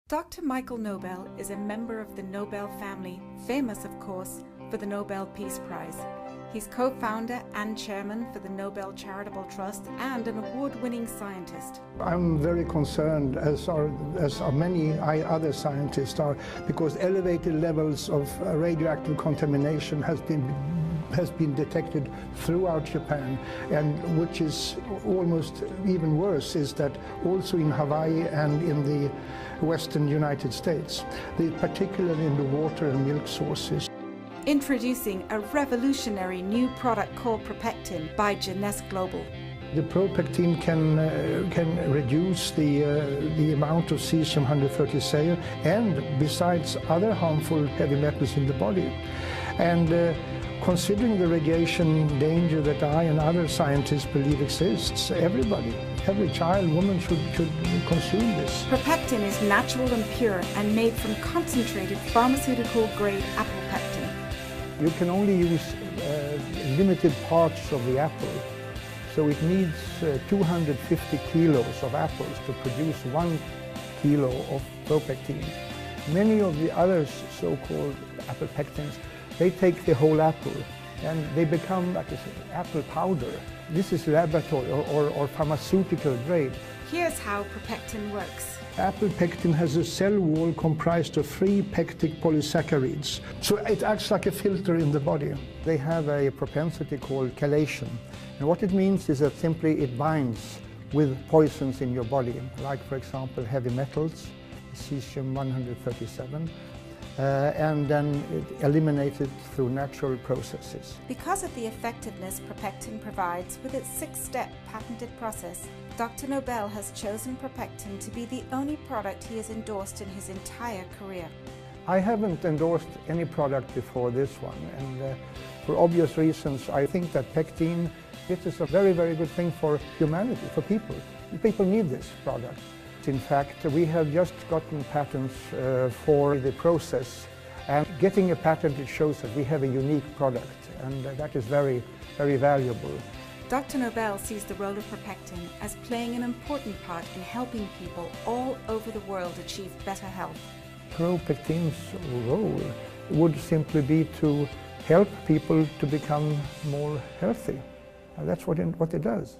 Dr. Michael Nobel is a member of the Nobel family, famous, of course, for the Nobel Peace Prize. He's co-founder and chairman for the Nobel Charitable Trust and an award-winning scientist. I'm very concerned, as are many other scientists are, because elevated levels of radioactive contamination has been detected throughout Japan, and which is almost even worse is that also in Hawaii and in the western United States, particularly in the water and milk sources. Introducing a revolutionary new product called Propectin by Genes Global. The Propectin can reduce the amount of cesium-137 and besides other harmful heavy metals in the body. And considering the radiation danger that I and other scientists believe exists, every child, woman should consume this. Propectin is natural and pure and made from concentrated pharmaceutical-grade apple pectin. You can only use limited parts of the apple, so it needs 250 kilos of apples to produce 1 kilo of Propectin. Many of the other so-called apple pectins, they take the whole apple and they become like apple powder. This is laboratory or pharmaceutical grade. Here's how Propectin works. Apple pectin has a cell wall comprised of 3 pectic polysaccharides, so it acts like a filter in the body. They have a propensity called chelation, and what it means is that simply it binds with poisons in your body, like for example heavy metals, cesium-137, and then it eliminates it through natural processes. Because of the effectiveness Propectin provides with its 6-step patented process, Dr. Nobel has chosen Propectin to be the only product he has endorsed in his entire career. I haven't endorsed any product before this one, and for obvious reasons I think that pectin, it is a very, very good thing for humanity, for people. People need this product. In fact, we have just gotten patents for the process, and getting a patent, it shows that we have a unique product, and that is very, very valuable. Dr. Nobel sees the role of Propectin as playing an important part in helping people all over the world achieve better health. Propectin's role would simply be to help people to become more healthy. That's what it does.